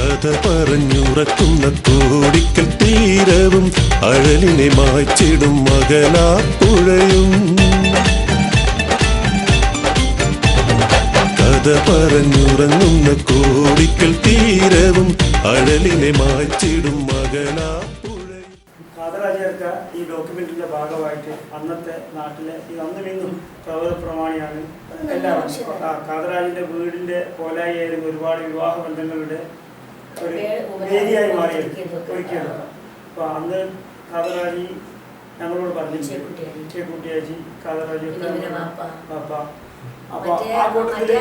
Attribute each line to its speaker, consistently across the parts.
Speaker 1: കഥ പറഞ്ഞുറക്കുന്ന കോടിക്കൽ തീരവും അഴലിനെ മായ്ച്ചിടും മകനാപ്പുഴയും. കഥ പറഞ്ഞുറങ്ങുന്ന കോടിക്കൽ തീരവും അഴലിനെ മായ്ച്ചിടും മകനാപ്പുഴയും.
Speaker 2: കാതറാജിയർക്ക ഈ ഡോക്യുമെന്റിന്റെ ഭാഗമായിട്ട് അന്നത്തെ നാട്ടിലെ അന്നും ഇന്നും പ്രമാണിയാണ് എല്ലാവരും. കാതറാജിന്റെ വീടിന്റെ പോലായിരുന്നു ഒരുപാട് വിവാഹ ബന്ധങ്ങളുടെ ഒരു വേദിയായി മാറിയത്. അപ്പൊ അന്ന് കാതറാജി ഞങ്ങളോട് പറഞ്ഞു, ചേക്കുട്ടിയാജി കാതറാജി പാപ്പ. അപ്പൊ ആ കൂട്ടത്തില്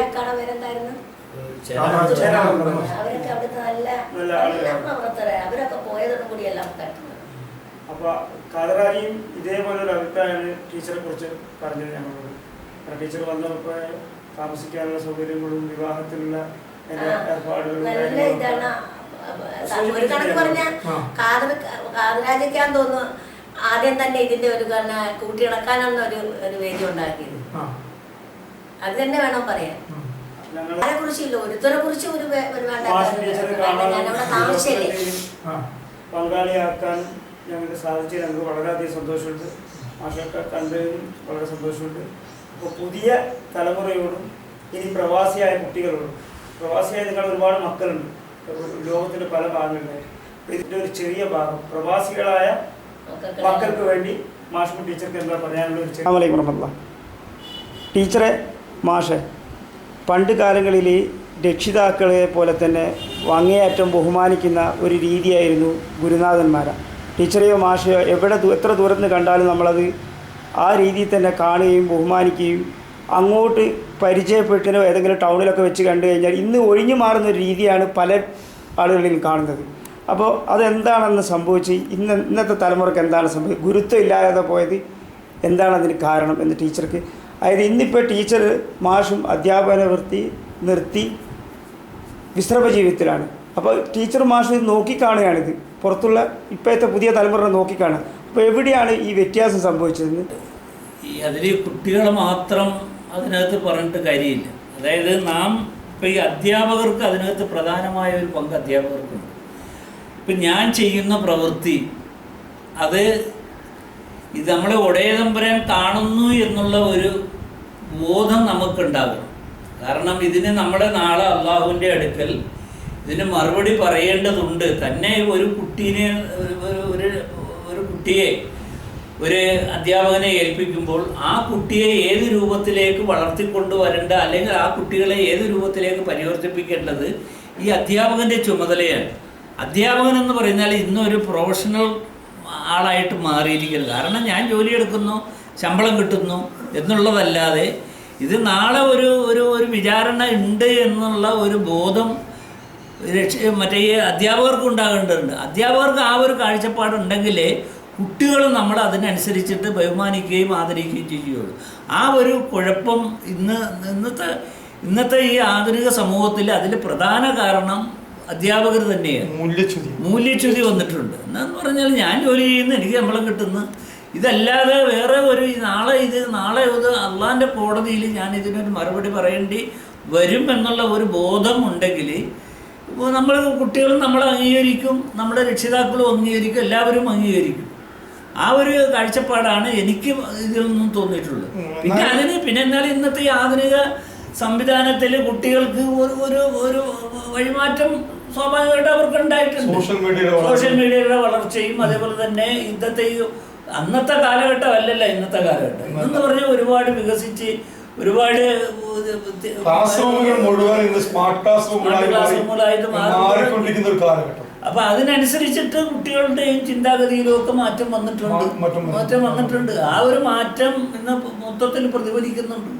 Speaker 2: അപ്പൊ കാതറാജിയും ഇതേപോലെ ഒരു അഭിപ്രായമാണ് ടീച്ചറെ കുറിച്ച് പറഞ്ഞത് ഞങ്ങളോട്. ടീച്ചർ വന്നപ്പോ താമസിക്കാനുള്ള സൗകര്യങ്ങളും വിവാഹത്തിലുള്ള ഏർപ്പാടുകളും
Speaker 3: ഒരു കണക്ക് പറഞ്ഞാൽ കാതറാജിക്കാൻ തോന്നുന്നു ആദ്യം തന്നെ ഇതിന്റെ ഒരു കൂട്ടിയിടക്കാനാണ് ഒരു വേദി ഉണ്ടാക്കിയത്. അത് തന്നെ വേണം പറയാൻ. അതിനെ കുറിച്ചില്ല, ഒരുത്തരെ കുറിച്ച് ഒരു ആവശ്യമില്ലേ.
Speaker 2: പങ്കാളിയാക്കാൻ ഞങ്ങൾക്ക് സാധിച്ചത് ഞങ്ങൾക്ക് വളരെയധികം സന്തോഷമുണ്ട്. മാഷൊക്കെ കണ്ടതിനും വളരെ സന്തോഷമുണ്ട്. അപ്പോൾ പുതിയ തലമുറയോടും ഇനി പ്രവാസിയായ കുട്ടികളോടും, പ്രവാസിയായ നിങ്ങൾ ഒരുപാട് മക്കളുണ്ട് ലോകത്തിന്റെ പല ഭാഗങ്ങളിലായി. ഇതിന്റെ ഒരു ചെറിയ ഭാഗം പ്രവാസികളായ മക്കൾക്ക് വേണ്ടി മാഷും ടീച്ചർക്ക് എന്താ പറയാനുള്ള ടീച്ചറെ മാഷെ പണ്ട് കാലങ്ങളിൽ രക്ഷിതാക്കളെ പോലെ തന്നെ അങ്ങേയറ്റം ബഹുമാനിക്കുന്ന ഒരു രീതിയായിരുന്നു ഗുരുനാഥന്മാരെ. ടീച്ചറെയോ മാഷയോ എത്ര ദൂരത്ത് നിന്ന് കണ്ടാലും നമ്മളത് ആ രീതിയിൽ തന്നെ കാണുകയും ബഹുമാനിക്കുകയും അങ്ങോട്ട് പരിചയപ്പെട്ടിനോ ഏതെങ്കിലും ടൗണിലൊക്കെ വെച്ച് കണ്ടു കഴിഞ്ഞാൽ ഇന്ന് ഒഴിഞ്ഞു മാറുന്ന ഒരു രീതിയാണ് പല ആളുകളിലും കാണുന്നത്. അപ്പോൾ അതെന്താണെന്ന് സംഭവിച്ച് ഇന്നത്തെ തലമുറയ്ക്ക് എന്താണ് സംഭവിച്ചത്, ഗുരുത്വം ഇല്ലാതെ പോയത് എന്താണ് അതിന് കാരണം എന്ന് ടീച്ചർക്ക്, അതായത് ഇന്നിപ്പോൾ ടീച്ചർ മാഷും അധ്യാപന വൃത്തി നിർത്തി വിശ്രമ ജീവിതത്തിലാണ്. അപ്പോൾ ടീച്ചർ മാഷ് നോക്കിക്കാണുകയാണിത്, പുറത്തുള്ള ഇപ്പോഴത്തെ പുതിയ തലമുറ നോക്കിക്കാണുക. അപ്പോൾ എവിടെയാണ് ഈ വ്യത്യാസം സംഭവിച്ചതെന്ന്
Speaker 4: അതിൽ കുട്ടികളെ മാത്രം അതിനകത്ത് പറഞ്ഞിട്ട് കാര്യമില്ല. അതായത് നാം ഇപ്പോൾ ഈ അധ്യാപകർക്ക് അതിനകത്ത് പ്രധാനമായ ഒരു പങ്ക് അധ്യാപകർക്കുണ്ട്. ഇപ്പം ഞാൻ ചെയ്യുന്ന പ്രവൃത്തി ഇത് നമ്മളെ ഒടയതമ്പുരാൻ കാണുന്നു എന്നുള്ള ഒരു ബോധം നമുക്കുണ്ടാകണം. കാരണം ഇതിന് നമ്മുടെ നാളെ അള്ളാഹുവിൻ്റെ അടുക്കൽ ഇതിന് മറുപടി പറയേണ്ടതുണ്ട്. തന്നെ ഒരു കുട്ടിയെ ഒരു അധ്യാപകനെ ഏൽപ്പിക്കുമ്പോൾ ആ കുട്ടിയെ ഏത് രൂപത്തിലേക്ക് വളർത്തിക്കൊണ്ട് വരേണ്ട, അല്ലെങ്കിൽ ആ കുട്ടികളെ ഏത് രൂപത്തിലേക്ക് പരിവർത്തിപ്പിക്കേണ്ടത് ഈ അധ്യാപകൻ്റെ ചുമതലയാണ്. അധ്യാപകൻ എന്ന് പറഞ്ഞാൽ ഇന്നൊരു പ്രൊഫഷണൽ ആളായിട്ട് മാറിയിരിക്കരുത്. കാരണം ഞാൻ ജോലിയെടുക്കുന്നു, ശമ്പളം കിട്ടുന്നു എന്നുള്ളതല്ലാതെ ഇത് നാളെ ഒരു വിചാരണ ഉണ്ട് എന്നുള്ള ഒരു ബോധം മറ്റേ ഈ അധ്യാപകർക്ക് ഉണ്ടാകേണ്ടതുണ്ട്. അധ്യാപകർക്ക് ആ ഒരു കാഴ്ചപ്പാടുണ്ടെങ്കിലേ കുട്ടികൾ നമ്മൾ അതിനനുസരിച്ചിട്ട് ബഹുമാനിക്കുകയും ആദരിക്കുകയും ചെയ്യുകയുള്ളൂ. ആ ഒരു കുഴപ്പം ഇന്നത്തെ ഈ ആധുനിക സമൂഹത്തിൽ അതിൽ പ്രധാന കാരണം അധ്യാപകർ തന്നെയാണ്. മൂല്യച്യുതി വന്നിട്ടുണ്ട്. എന്നു പറഞ്ഞാൽ ഞാൻ ജോലി ചെയ്യുന്നു, എനിക്ക് ശമ്പളം കിട്ടുന്നു, ഇതല്ലാതെ വേറെ ഒരു നാളെ അള്ളാൻ്റെ കോടതിയിൽ ഞാൻ ഇതിനൊരു മറുപടി പറയേണ്ടി വരും എന്നുള്ള ഒരു ബോധം ഉണ്ടെങ്കിൽ നമ്മൾ കുട്ടികളും നമ്മൾ അംഗീകരിക്കും, നമ്മുടെ രക്ഷിതാക്കളും അംഗീകരിക്കും, എല്ലാവരും അംഗീകരിക്കും. ആ ഒരു കാഴ്ചപ്പാടാണ് എനിക്ക് ഇതിൽ നിന്നും തോന്നിയിട്ടുള്ളത്. പിന്നെ എന്നാലും ഇന്നത്തെ ഈ ആധുനിക സംവിധാനത്തിൽ കുട്ടികൾക്ക് ഒരു വഴിമാറ്റം സ്വാഭാവികമായിട്ട് അവർക്ക് ഉണ്ടായിട്ടുണ്ട്. സോഷ്യൽ മീഡിയയുടെ വളർച്ചയും അതേപോലെ തന്നെ അന്നത്തെ കാലഘട്ടം അല്ലല്ലോ ഇന്നത്തെ കാലഘട്ടം. ഇന്നെന്ന് പറഞ്ഞാൽ ഒരുപാട് വികസിച്ച് ഒരുപാട് അപ്പൊ അതിനനുസരിച്ചിട്ട് കുട്ടികളുടെയും ചിന്താഗതിയിലും ഒക്കെ മാറ്റം വന്നിട്ടുണ്ട്. ആ ഒരു മാറ്റം ഇന്ന് മൊത്തത്തിൽ പ്രതിഫലിക്കുന്നുണ്ട്.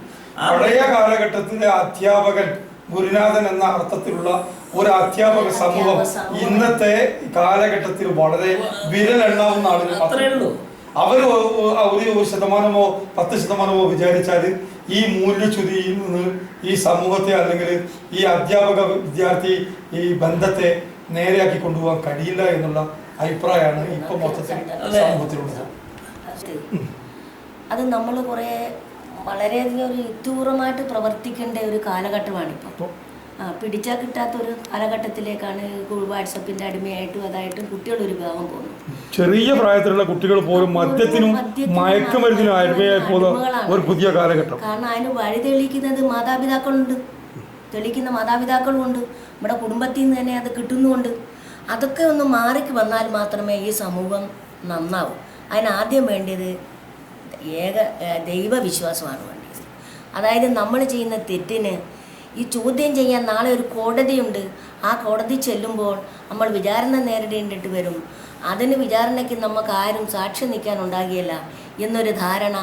Speaker 5: പഴയ കാലഘട്ടത്തിലെ അധ്യാപകൻ ഗുരുനാഥൻ എന്ന അർത്ഥത്തിലുള്ള ഒരു അധ്യാപക സമൂഹം ഇന്നത്തെ കാലഘട്ടത്തിൽ വളരെ വിരലെണ്ണാവുന്ന ആളുകൾ മാത്രമേ ഉള്ളൂ. അവർ ഒരു ശതമാനമോ 10% വിചാരിച്ചാൽ ഈ മൂല്യച്യുതിയിൽ നിന്ന് ഈ സമൂഹത്തെ അല്ലെങ്കിൽ ഈ അധ്യാപക വിദ്യാർത്ഥി ഈ ബന്ധത്തെ നേരെയാക്കി കൊണ്ടുപോകാൻ കഴിയില്ല എന്നുള്ള അഭിപ്രായമാണ് ഇപ്പൊ മൊത്തത്തിൽ സമൂഹത്തിലുള്ളത്.
Speaker 3: അത് നമ്മൾ കുറേ വളരെയധികം ഒരു യുക്തിപൂർവമായിട്ട് പ്രവർത്തിക്കേണ്ട ഒരു കാലഘട്ടമാണിപ്പോൾ. പിടിച്ചാൽ കിട്ടാത്തൊരു കാലഘട്ടത്തിലേക്കാണ് വാട്സപ്പിൻ്റെ അടിമയായിട്ടും അതായിട്ടും കുട്ടികളൊരു ഭാഗം പോകുന്നു.
Speaker 5: ചെറിയ പ്രായത്തിലുള്ള കുട്ടികൾ പോലും മദ്യത്തിനും മയക്കുമരുന്നിനും അടിമയായി പോകുന്ന ഒരു പുതിയ കാലഘട്ടം.
Speaker 3: കാരണം അതിന് വഴി തെളിയിക്കുന്നത് മാതാപിതാക്കളുണ്ട്, തെളിയിക്കുന്ന മാതാപിതാക്കളുമുണ്ട്, നമ്മുടെ കുടുംബത്തിൽ നിന്ന് തന്നെ അത് കിട്ടുന്നുമുണ്ട്. അതൊക്കെ ഒന്ന് മാറിക്ക് വന്നാൽ മാത്രമേ ഈ സമൂഹം നന്നാവും. അതിനാദ്യം വേണ്ടത് ദൈവവിശ്വാസമാണ് വേണ്ടത്. അതായത് നമ്മൾ ചെയ്യുന്ന തെറ്റിന് ഈ ചോദ്യം ചെയ്യാൻ നാളെ ഒരു കോടതിയുണ്ട്. ആ കോടതി ചെല്ലുമ്പോൾ നമ്മൾ വിചാരണ നേരിടേണ്ടിട്ട് വരും. അതിന് വിചാരണയ്ക്ക് നമുക്ക് ആരും സാക്ഷി നിൽക്കാൻ ഉണ്ടാകില്ല എന്നൊരു ധാരണ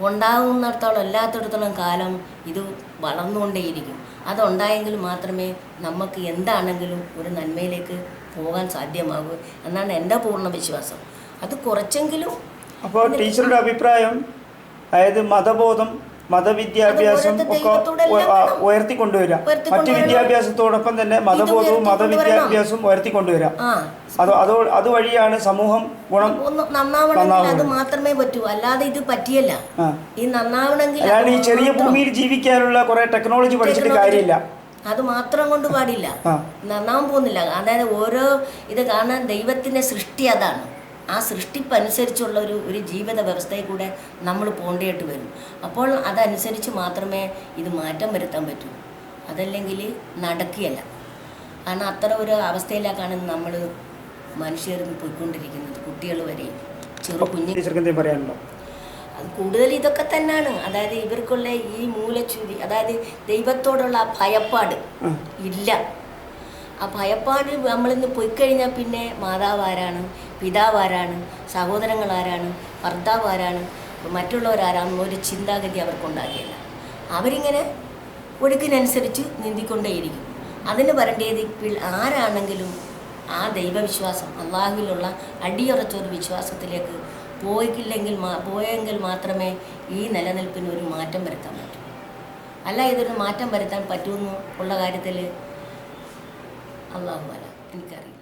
Speaker 3: ഉണ്ടാകുന്നിടത്തോളം എല്ലാത്തിടത്തോളം കാലം ഇത് വളർന്നുകൊണ്ടേയിരിക്കും. അതുണ്ടായെങ്കിൽ മാത്രമേ നമുക്ക് എന്താണെങ്കിലും ഒരു നന്മയിലേക്ക് പോകാൻ സാധ്യമാകൂ എന്നാണ് എൻ്റെ പൂർണ്ണ വിശ്വാസം. അത് കുറച്ചെങ്കിലും.
Speaker 2: അപ്പോൾ ടീച്ചറുടെ അഭിപ്രായം അതായത് മതബോധം, മതവിദ്യാഭ്യാസം ഒക്കെ ഉയർത്തിക്കൊണ്ടുവരിക, മറ്റു വിദ്യാഭ്യാസത്തോടൊപ്പം തന്നെ മതബോധവും മതവിദ്യാഭ്യാസവും ഉയർത്തിക്കൊണ്ടുവരിക. അതുവഴിയാണ് സമൂഹം
Speaker 3: നന്നാവണമെങ്കിൽ അത് മാത്രമേ പറ്റൂ, അല്ലാതെ ഇത് പറ്റിയല്ല. ഈ നന്നാവണമെങ്കിൽ
Speaker 2: അല്ലാതെ ഈ ചെറിയ ഭൂമിയിൽ ജീവിക്കാനുള്ള കുറെ ടെക്നോളജി പഠിച്ചിട്ട് കാര്യമില്ല.
Speaker 3: അത് മാത്രം കൊണ്ട് പാടില്ല, നന്നാവാൻ പോകുന്നില്ല. അതായത് ഓരോ ഇത് കാണാൻ ദൈവത്തിൻ്റെ സൃഷ്ടി അതാണ്. ആ സൃഷ്ടിപ്പനുസരിച്ചുള്ള ഒരു ജീവിത വ്യവസ്ഥയിൽ കൂടെ നമ്മൾ പോകേണ്ടതായിട്ട് വരും. അപ്പോൾ അതനുസരിച്ച് മാത്രമേ ഇത് മാറ്റം വരുത്താൻ പറ്റൂ, അതല്ലെങ്കിൽ നടക്കുകയല്ല. കാരണം അത്ര ഒരു അവസ്ഥയിലേക്കാണ് നമ്മൾ മനുഷ്യർ പോയിക്കൊണ്ടിരിക്കുന്നത്, കുട്ടികൾ വരെ ചെറു
Speaker 2: പറയാനുണ്ടോ?
Speaker 3: അത് കൂടുതൽ ഇതൊക്കെ തന്നെയാണ്. അതായത് ഇവർക്കുള്ള ഈ മൂലച്യുതി, അതായത് ദൈവത്തോടുള്ള ആ ഭയപ്പാട് ഇല്ല. ആ ഭയപ്പാട് നമ്മളിന്ന് പോയിക്കഴിഞ്ഞാൽ പിന്നെ മാതാവ് ആരാണ്, പിതാവ് ആരാണ്, സഹോദരങ്ങൾ ആരാണ്, ഭർത്താവ് ആരാണ്, മറ്റുള്ളവരാരാണെന്ന് ഒരു ചിന്താഗതി അവർക്കുണ്ടാകില്ല. അവരിങ്ങനെ ഒഴുക്കിനനുസരിച്ച് നീന്തിക്കൊണ്ടേയിരിക്കും. അതിന് വരേണ്ടത് ആരാണെങ്കിലും ആ ദൈവവിശ്വാസം, അള്ളാഹുവിലുള്ള അടിയുറച്ചൊരു വിശ്വാസത്തിലേക്ക് പോയെങ്കിൽ മാത്രമേ ഈ നിലനിൽപ്പിന് ഒരു മാറ്റം വരുത്താൻ പറ്റൂ. അല്ല ഇതൊരു മാറ്റം വരുത്താൻ പറ്റുമെന്ന് ഉള്ള കാര്യത്തിൽ അള്ളാഹു അല്ല, എനിക്കറിയില്ല.